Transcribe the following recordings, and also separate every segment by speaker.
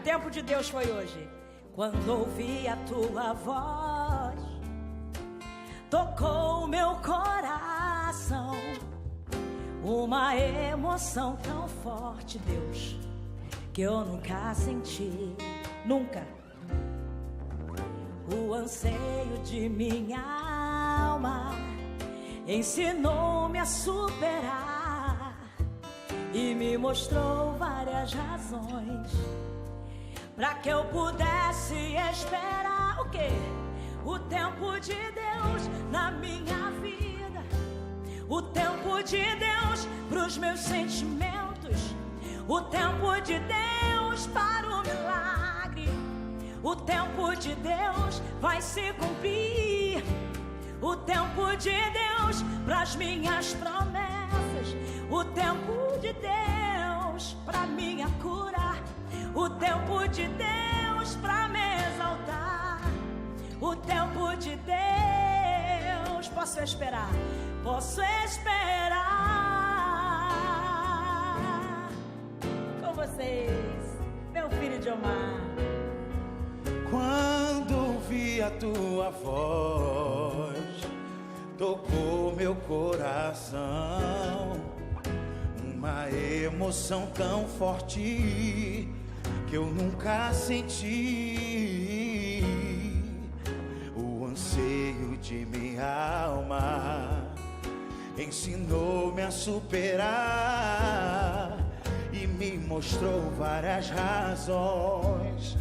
Speaker 1: Tempo de Deus foi hoje. Quando ouvi a tua voz, tocou o meu coração. Uma emoção tão forte, Deus, que eu nunca senti, nunca. O anseio de minha alma ensinou-me a superar e me mostrou várias razões para que eu pudesse esperar o quê? O tempo de Deus na minha vida, o tempo de Deus pros meus sentimentos, o tempo de Deus para o milagre, o tempo de Deus vai se cumprir, o tempo de Deus pras minhas promessas, o tempo de Deus pra minha cura, o tempo de Deus pra me exaltar, o tempo de Deus. Posso esperar, posso esperar. Com vocês, meu filho de Omar.
Speaker 2: Quando ouvi a tua voz, tocou meu coração. Uma emoção tão forte que eu nunca senti. O anseio de minha alma ensinou-me a superar e me mostrou várias razões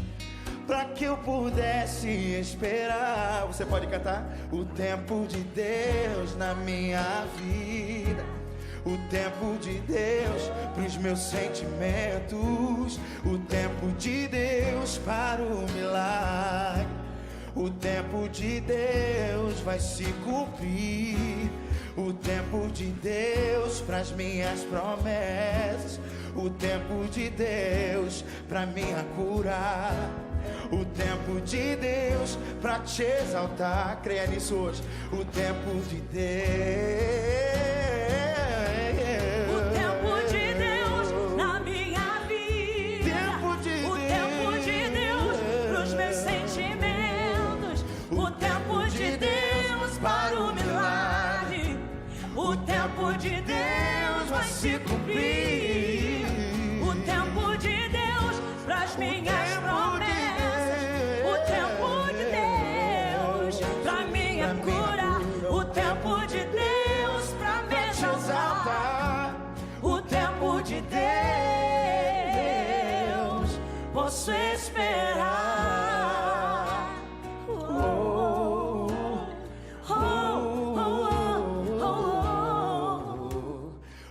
Speaker 2: para que eu pudesse esperar. Você pode cantar? O tempo de Deus na minha vida, o tempo de Deus pros meus sentimentos, o tempo de Deus para o milagre, o tempo de Deus vai se cumprir, o tempo de Deus pras minhas promessas, o tempo de Deus pra minha cura, o tempo de Deus pra te exaltar. Creia nisso hoje. O tempo de Deus,
Speaker 1: o tempo de Deus na minha vida, o tempo de Deus pros meus sentimentos, o tempo de Deus para o milagre, o tempo de Deus vai se cumprir, o tempo de Deus pras minhas promessas, o tempo de Deus pra minha cura, o tempo de Deus pra me exaltar, o tempo de Deus posso esperar.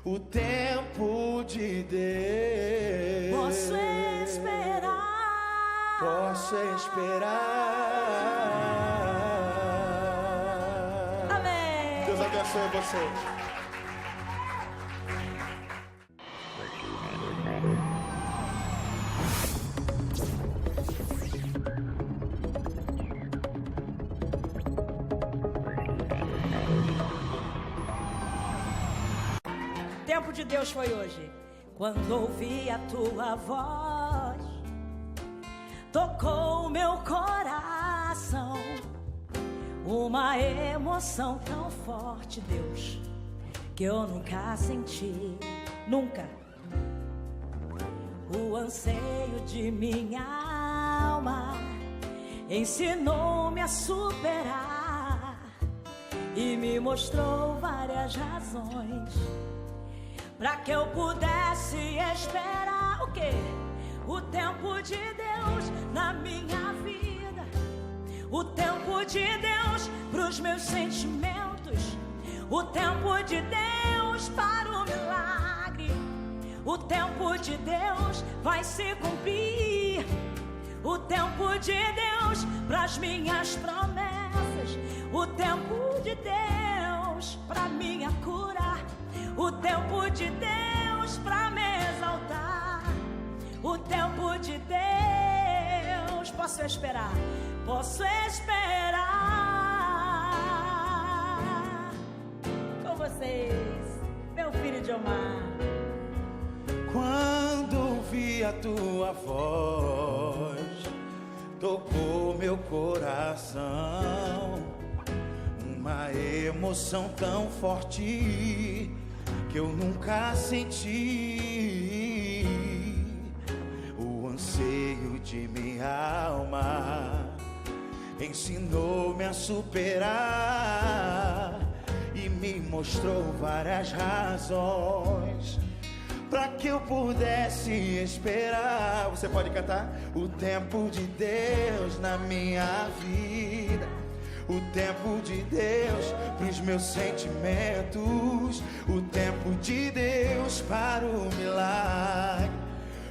Speaker 2: O tempo de Deus
Speaker 1: posso esperar,
Speaker 2: posso esperar.
Speaker 1: amém.
Speaker 2: Deus abençoe você.
Speaker 1: Tempo de Deus foi hoje. Quando ouvi a tua voz, tocou o meu coração. Uma emoção tão forte, Deus, que eu nunca senti, nunca. O anseio de minha alma ensinou-me a superar e me mostrou várias razões para que eu pudesse esperar o quê? O tempo de Deus na minha vida, o tempo de Deus pros meus sentimentos, o tempo de Deus para o milagre, o tempo de Deus vai se cumprir, o tempo de Deus pras minhas promessas, o tempo de Deus pra minha cura, o tempo de Deus pra me exaltar, o tempo de Deus. Posso esperar, posso esperar. Com vocês, meu filho de Omar.
Speaker 2: Quando ouvi a tua voz, tocou meu coração. Uma emoção tão forte que eu nunca senti. O anseio de minha alma ensinou-me a superar e me mostrou várias razões para que eu pudesse esperar. Você pode cantar? O tempo de Deus na minha vida, o tempo de Deus pros meus sentimentos, o tempo de Deus para o milagre,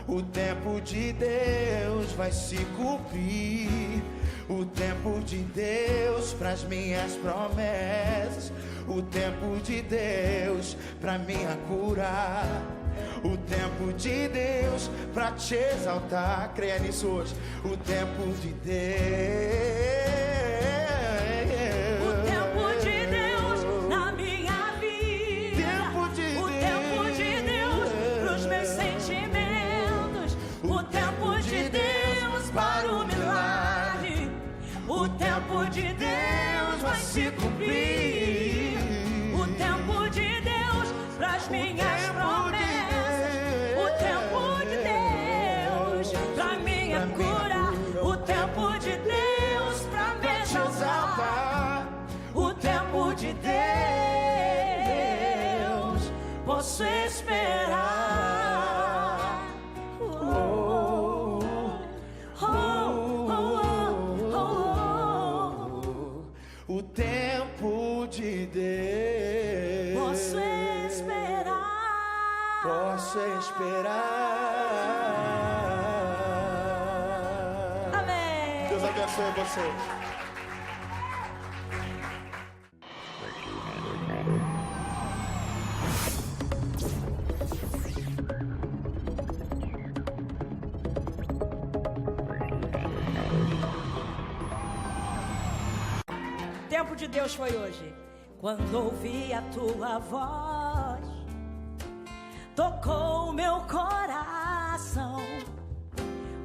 Speaker 2: o tempo de Deus vai se cumprir, o tempo de Deus pras minhas promessas, o tempo de Deus pra minha cura, o tempo de Deus pra te exaltar. Creia nisso hoje. O tempo de Deus,
Speaker 1: o tempo de Deus na minha vida, o tempo de Deus pros meus sentimentos, o tempo de Deus para o milagre, o tempo de Deus vai se cumprir, o tempo de Deus pras minhas promessas, o tempo de Deus pra minha cura, o tempo de Deus pra me exaltar, o tempo de Deus posso esperar.
Speaker 2: O tempo de Deus
Speaker 1: posso esperar,
Speaker 2: posso esperar.
Speaker 1: amém.
Speaker 2: Deus abençoe você.
Speaker 1: Tempo de Deus foi hoje, quando ouvi a tua voz, tocou meu coração,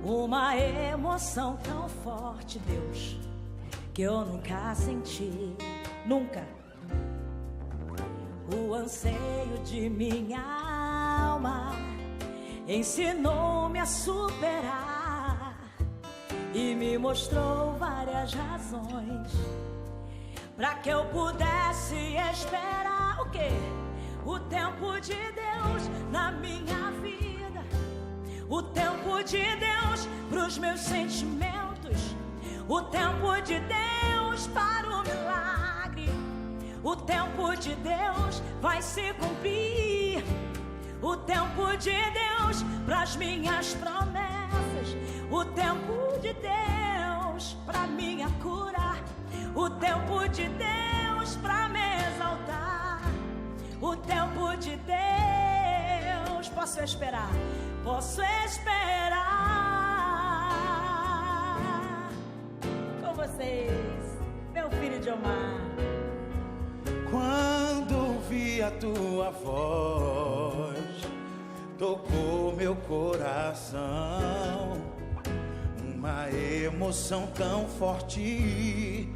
Speaker 1: uma emoção tão forte, Deus, que eu nunca senti, nunca. O anseio de minha alma ensinou-me a superar e me mostrou várias razões para que eu pudesse esperar o quê? O tempo de Deus na minha vida, o tempo de Deus pros meus sentimentos, o tempo de Deus para o milagre, o tempo de Deus vai se cumprir, o tempo de Deus pras minhas promessas, o tempo de Deus pra minha cura, o tempo de Deus pra me exaltar, o tempo de Deus. Posso esperar, posso esperar. Com vocês, meu filho Diomar.
Speaker 2: Quando vi a tua voz, tocou meu coração, uma emoção tão forte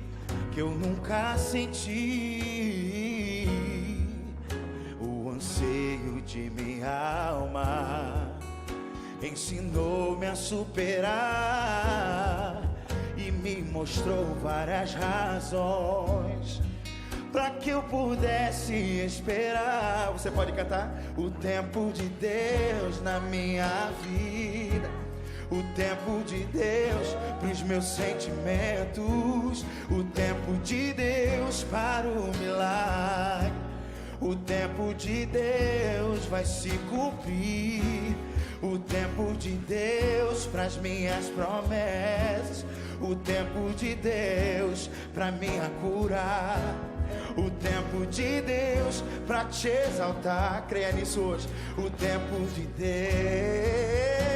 Speaker 2: que eu nunca senti. O anseio de minha alma ensinou-me a superar e me mostrou várias razões para que eu pudesse esperar. Você pode cantar? O tempo de Deus na minha vida, o tempo de Deus pros meus sentimentos, o tempo de Deus para o milagre, o tempo de Deus vai se cumprir, o tempo de Deus pras minhas promessas, o tempo de Deus pra minha cura, o tempo de Deus pra te exaltar. Creia nisso hoje. O tempo de Deus,